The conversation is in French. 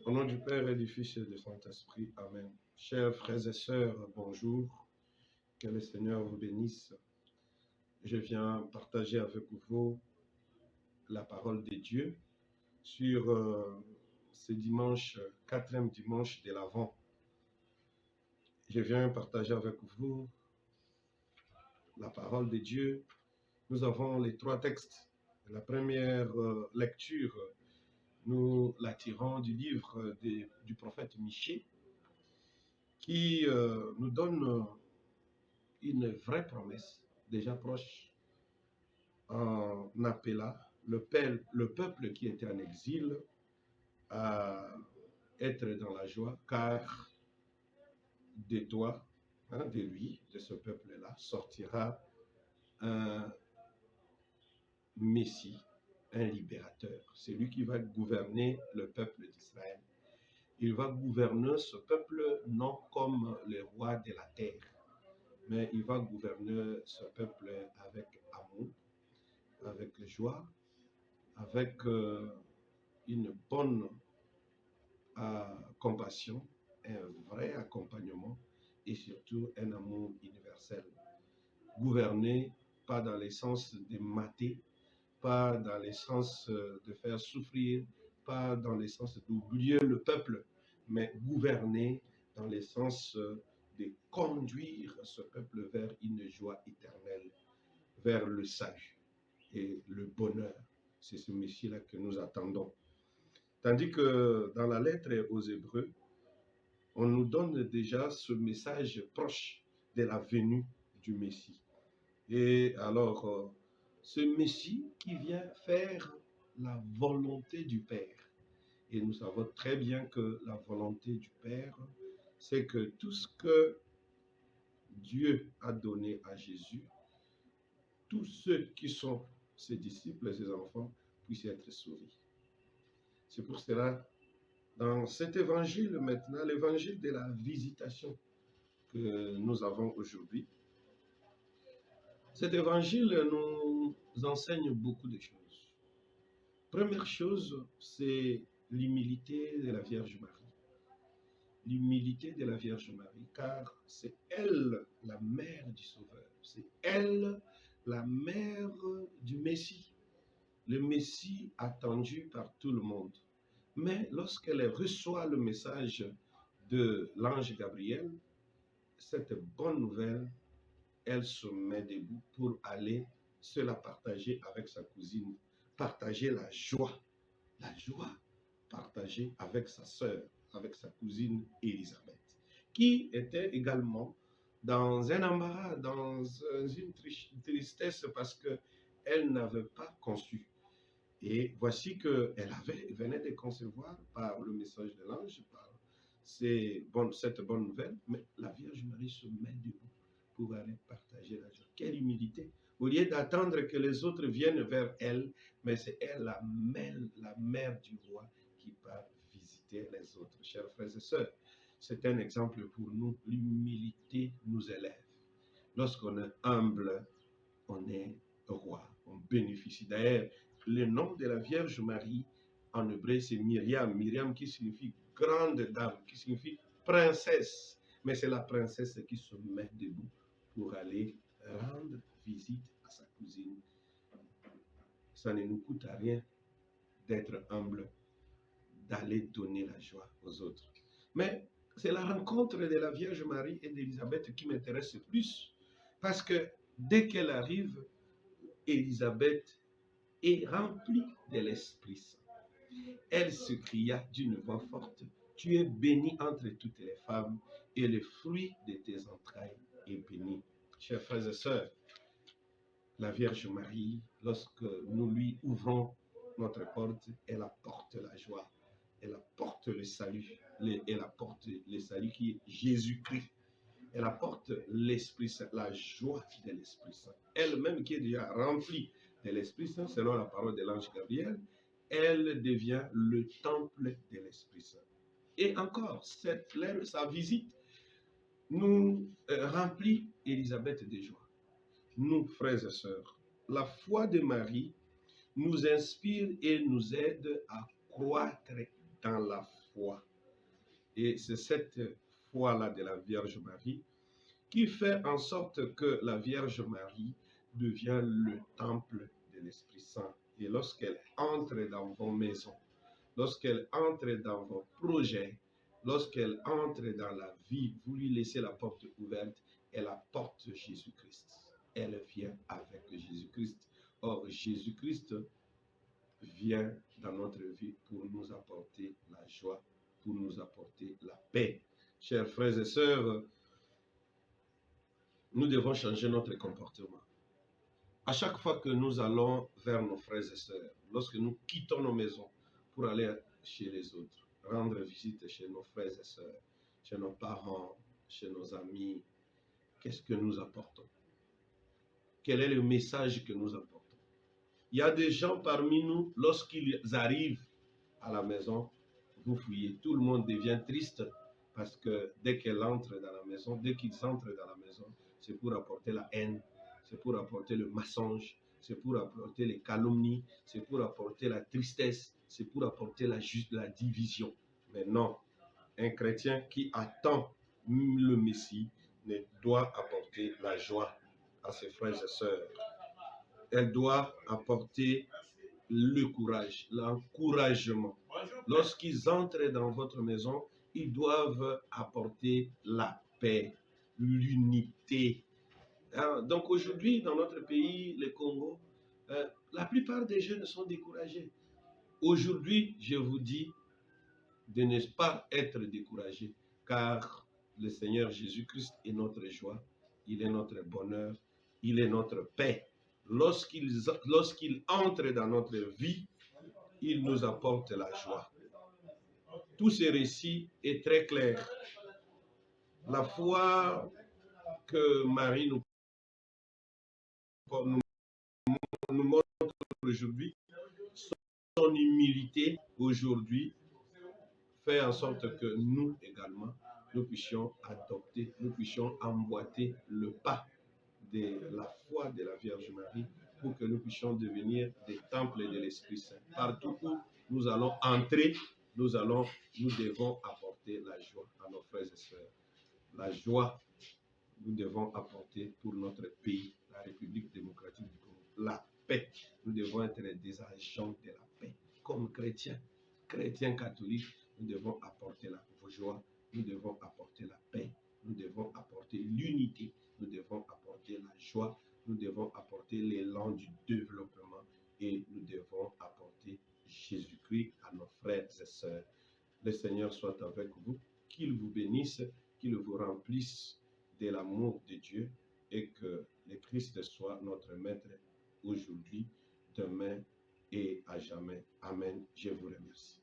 Au nom du Père et du Fils et du Saint-Esprit, Amen. Chers frères et sœurs, bonjour. Que le Seigneur vous bénisse. Je viens partager avec vous la parole de Dieu sur ce dimanche, quatrième dimanche de l'Avent. Je viens partager avec vous la parole de Dieu. Nous avons les trois textes. La première lecture, nous la tirons du livre du prophète Michée, qui nous donne une vraie promesse déjà proche en appelant le peuple qui était en exil à être dans la joie, car de toi, de lui, de ce peuple-là, sortira un Messie, un libérateur. C'est lui qui va gouverner le peuple d'Israël. Il va gouverner ce peuple non comme le roi de la terre, mais il va gouverner ce peuple avec amour, avec joie, avec une bonne compassion, un vrai accompagnement et surtout un amour universel. Gouverner pas dans le sens de mater, pas dans le sens de faire souffrir, pas dans le sens d'oublier le peuple, mais gouverner dans le sens de conduire ce peuple vers une joie éternelle, vers le salut et le bonheur. C'est ce Messie-là que nous attendons. Tandis que dans la lettre aux Hébreux, on nous donne déjà ce message proche de la venue du Messie. Et alors, ce Messie qui vient faire la volonté du Père. Et nous savons très bien que la volonté du Père, c'est que tout ce que Dieu a donné à Jésus, tous ceux qui sont ses disciples, ses enfants, puissent être sauvés. C'est pour cela, dans cet évangile maintenant, l'évangile de la visitation que nous avons aujourd'hui, cet évangile nous enseigne beaucoup de choses. Première chose, c'est l'humilité de la Vierge Marie. L'humilité de la Vierge Marie, car c'est elle la mère du Sauveur. C'est elle la mère du Messie. Le Messie attendu par tout le monde. Mais lorsqu'elle reçoit le message de l'ange Gabriel, cette bonne nouvelle, elle se met debout pour aller se la partager avec sa cousine, partager la joie partagée avec sa sœur, avec sa cousine Élisabeth, qui était également dans un embarras, dans une tristesse parce qu'elle n'avait pas conçu. Et voici qu'elle venait de concevoir par le message de l'ange, par cette bonne nouvelle, mais la Vierge Marie se met debout pour aller partager la joie. Quelle humilité! Au lieu d'attendre que les autres viennent vers elle, mais c'est elle, la mère du roi, qui part visiter les autres. Chers frères et sœurs, c'est un exemple pour nous. L'humilité nous élève. Lorsqu'on est humble, on est roi, on bénéficie. D'ailleurs, le nom de la Vierge Marie, en hébreu, c'est Myriam. Myriam qui signifie grande dame, qui signifie princesse. Mais c'est la princesse qui se met debout pour aller rendre visite à sa cousine. Ça ne nous coûte à rien d'être humble, d'aller donner la joie aux autres. Mais c'est la rencontre de la Vierge Marie et d'Élisabeth qui m'intéresse le plus. Parce que dès qu'elle arrive, Élisabeth est remplie de l'Esprit Saint. Elle se cria d'une voix forte, « Tu es bénie entre toutes les femmes, et le fruit de tes entrailles est béni. » Chers frères et sœurs, la Vierge Marie, lorsque nous lui ouvrons notre porte, elle apporte la joie, elle apporte le salut, elle apporte le salut qui est Jésus-Christ. Elle apporte l'Esprit Saint, la joie de l'Esprit Saint. Elle-même qui est déjà remplie de l'Esprit Saint, selon la parole de l'ange Gabriel, elle devient le temple de l'Esprit Saint. Et encore, sa visite nous remplit Élisabeth de joie. Nous, frères et sœurs, la foi de Marie nous inspire et nous aide à croître dans la foi. Et c'est cette foi-là de la Vierge Marie qui fait en sorte que la Vierge Marie devient le temple de l'Esprit Saint. Et lorsqu'elle entre dans vos maisons, lorsqu'elle entre dans vos projets, lorsqu'elle entre dans la vie, vous lui laissez la porte ouverte, elle apporte Jésus-Christ. Elle vient avec Jésus-Christ. Or, Jésus-Christ vient dans notre vie pour nous apporter la joie, pour nous apporter la paix. Chers frères et sœurs, nous devons changer notre comportement. À chaque fois que nous allons vers nos frères et sœurs, lorsque nous quittons nos maisons pour aller chez les autres, rendre visite chez nos frères et sœurs, chez nos parents, chez nos amis, qu'est-ce que nous apportons? Quel est le message que nous apportons? Il y a des gens parmi nous, lorsqu'ils arrivent à la maison, vous fouillez, tout le monde devient triste parce que dès qu'elle entre dans la maison, dès qu'ils entrent dans la maison, c'est pour apporter la haine, c'est pour apporter le mensonge, c'est pour apporter les calomnies, c'est pour apporter la tristesse, c'est pour apporter la division. Mais non, un chrétien qui attend le Messie doit apporter la joie à ses frères et sœurs. Elle doit apporter le courage, l'encouragement. Lorsqu'ils entrent dans votre maison, ils doivent apporter la paix, l'unité. Donc aujourd'hui, dans notre pays, le Congo, la plupart des jeunes sont découragés. Aujourd'hui, je vous dis de ne pas être découragés, car le Seigneur Jésus-Christ est notre joie, il est notre bonheur, il est notre paix. Lorsqu'il entre dans notre vie, il nous apporte la joie. Tout ce récit est très clair. La foi que Marie nous montre aujourd'hui, son humilité aujourd'hui, fait en sorte que nous également, nous puissions adopter, nous puissions emboîter le pas de la foi de la Vierge Marie pour que nous puissions devenir des temples de l'Esprit Saint. Partout où nous allons entrer, nous devons apporter la joie à nos frères et sœurs. La joie, nous devons apporter pour notre pays, la République démocratique du Congo. La paix, nous devons être des agents de la paix. Comme chrétiens catholiques, nous devons apporter la joie, nous devons apporter la paix, nous devons apporter l'unité, nous devons apporter la joie, nous devons apporter l'élan du développement et nous devons apporter Jésus-Christ à nos frères et sœurs. Le Seigneur soit avec vous, qu'il vous bénisse, qu'il vous remplisse de l'amour de Dieu et que le Christ soit notre maître aujourd'hui, demain et à jamais. Amen. Je vous remercie.